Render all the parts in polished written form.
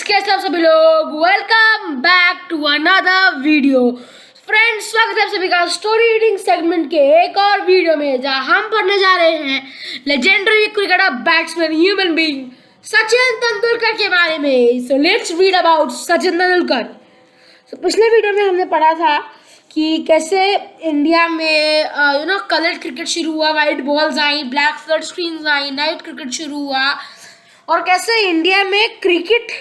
कैसे आप सभी लोग welcome back to another video. Friends, स्वागत है आप सभी का स्टोरी रीडिंग सेगमेंट के एक और वीडियो में, जहां हम पढ़ने जा रहे हैं legendary cricketer batsman human being Sachin Tendulkar के बारे में। So let's read about Sachin Tendulkar. पिछले वीडियो में हमने पढ़ा था कि कैसे इंडिया में कलर्ड क्रिकेट शुरू हुआ, white balls I, black flood screen I, night cricket शुरू हुआ, और कैसे इंडिया में क्रिकेट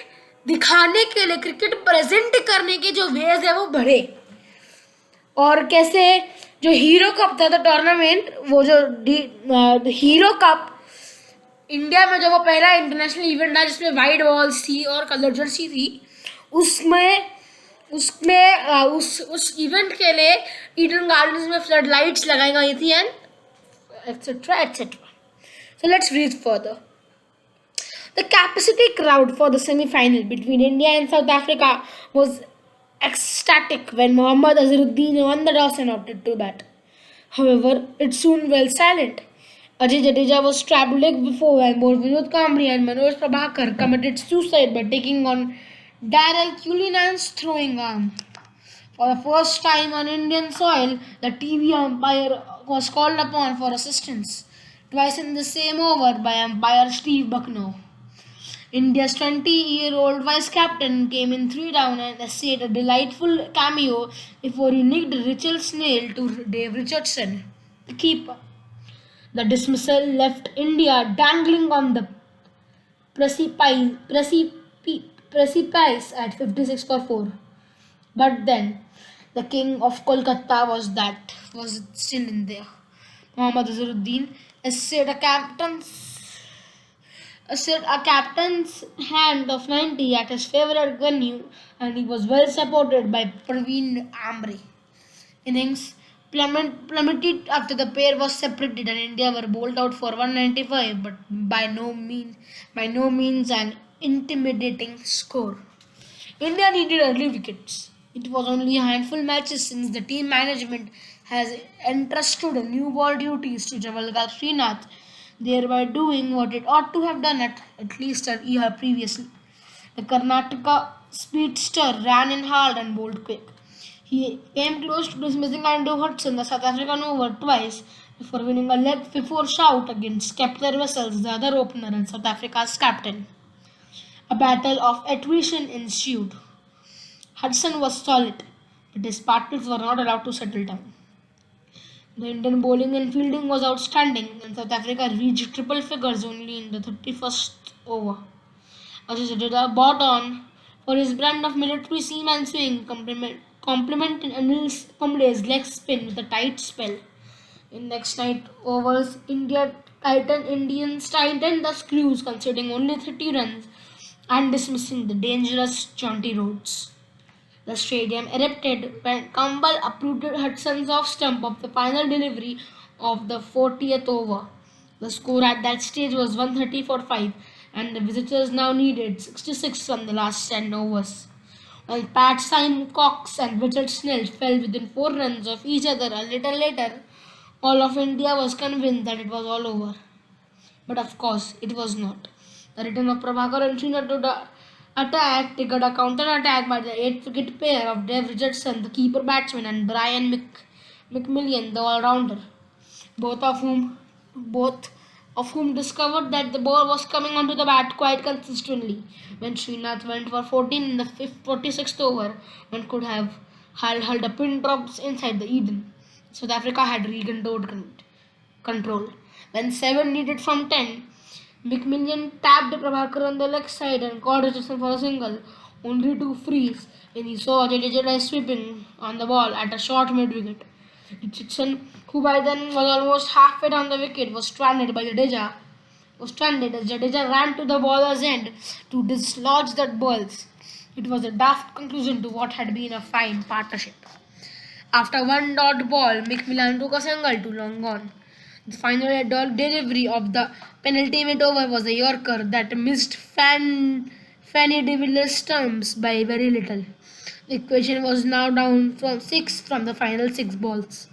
दिखाने के लिए, क्रिकेट प्रेजेंट करने के जो वेज है वो बढ़े, और कैसे जो हीरो कप था द टूर्नामेंट, वो जो हीरो कप इंडिया में जो वो पहला इंटरनेशनल इवेंट था जिसमें वाइट बॉल्स थी और कलर जर्सी थी, उसमें उस इवेंट के लिए ईडन गार्डन्स में फ्लड लाइट्स लगाई गई थी and etcetera etcetera. So let's read further. The capacity crowd for the semi-final between India and South Africa was ecstatic when Mohammad Azharuddin won the toss and opted to bat. However, it soon fell silent. Ajay Jadeja was strapped leg before when both Vinod Kambli and Manoj Prabhakar committed suicide by taking on Daryl Cullinan's throwing arm. For the first time on Indian soil, the TV umpire was called upon for assistance, twice in the same over by umpire Steve Bucknor. India's 20-year-old vice-captain came in 3 down and essayed a delightful cameo before he nicked Richard's nail to Dave Richardson, the keeper. The dismissal left India dangling on the precipice at 56 for 4. But then, the king of Kolkata was still in there. Mohammad Azharuddin essayed a captain's hand of 90 at his favorite venue, and he was well supported by Praveen Amre. Innings plummeted after the pair was separated and India were bowled out for 195, but by no means an intimidating score. India needed early wickets. It was only a handful matches since the team management has entrusted new ball duties to Jawaharlal Srinath, thereby doing what it ought to have done at least a year previously. The Karnataka speedster ran in hard and bowled quick. He came close to dismissing Andrew Hudson, the South African over, twice before winning a leg before shout against Kepler Wessels, the other opener and South Africa's captain. A battle of attrition ensued. Hudson was solid, but his partners were not allowed to settle down. The Indian bowling and fielding was outstanding, and South Africa reached triple figures only in the 31st over. Ajay Jadeja bought on for his brand of military seaman swing, complementing Anil Kumble's leg spin with a tight spell. In next night overs, Indians tightened the screws, conceding only 30 runs and dismissing the dangerous Jonty Rhodes. The stadium erupted when Campbell approved Hudson's off stump of the final delivery of the 40th over. The score at that stage was 130 for 5, and the visitors now needed 66 from the last 10 overs. While Pat Cox and Richard Snell fell within 4 runs of each other a little later, all of India was convinced that it was all over. But of course, it was not. The return of Prabhakar and Srinath to the attack triggered a counter-attack by the 8-wicket pair of Dave Richardson, the keeper batsman, and Brian McMillan, the all-rounder, both of whom discovered that the ball was coming onto the bat quite consistently. When Srinath went for 14 in the 46th over, one could have held a pin drop inside the Eden. South Africa had regained control. When 7 needed from 10, McMillan tapped Prabhakar on the leg side and called Richardson for a single, only to freeze when he saw Jadeja sweeping on the ball at a short mid-wicket. Richardson, who by then was almost halfway down the wicket, was stranded as Jadeja ran to the bowler's end to dislodge the balls. It was a daft conclusion to what had been a fine partnership. After one dot ball, McMillan took a single to long gone. The final delivery of the penultimate over was a Yorker that missed Fanny de Villiers' stumps by very little. The equation was now down from 6 from the final 6 balls.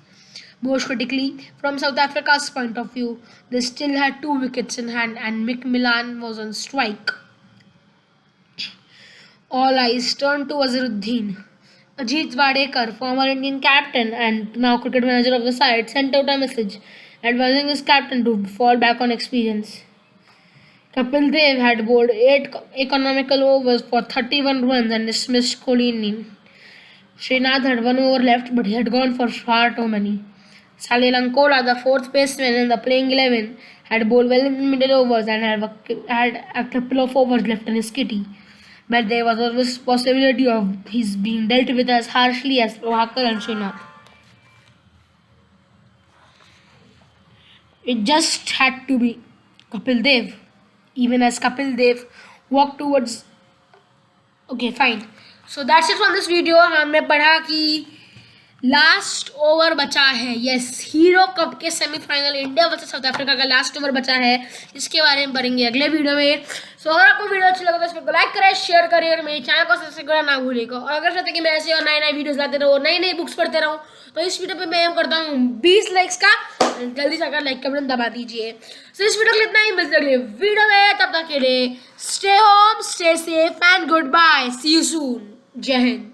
Most critically, from South Africa's point of view, they still had 2 wickets in hand and McMillan was on strike. All eyes turned to Azharuddin. Ajit Wadekar, former Indian captain and now cricket manager of the side, sent out a message advising his captain to fall back on experience. Kapil Dev had bowled 8 economical overs for 31 runs and dismissed Kohli inning. Srinath had 1 over left, but he had gone for far too many. Salil Ankola, the fourth baseman in the playing 11, had bowled well in the middle overs and had a couple of overs left in his kitty. But there was always possibility of his being dealt with as harshly as Prabhakar and Srinath. It just had to be Kapil Dev. Even as Kapil Dev walked towards. Okay, fine. So that's it from this video. हमने पढ़ा कि last over बचा है. Yes, hero cup के semifinal India versus south Africa का last over बचा है. इसके बारे में पढ़ेंगे अगले वीडियो में. सो अगर आपको वीडियो अच्छी लगे तो इसको लाइक करें, शेयर करें और मेरे चैनल को सब्सक्राइब करना ना भूलिएगा. और अगर चाहते हैं कि मैं ऐसे और नए नए वीडियोस लाते रहूँ, नई नई बुक्स पढ़ते रहूँ, तो इस वीडियो पे मैं एम करता हूँ 20 लाइक्स का. जल्दी से अगर लाइक का बटन दबा दीजिए. सो इस वीडियो के लिए इतना ही. मिलते अगले वीडियो में. तब तक के लिए stay home, stay safe and goodbye. See you soon. जय हिंद.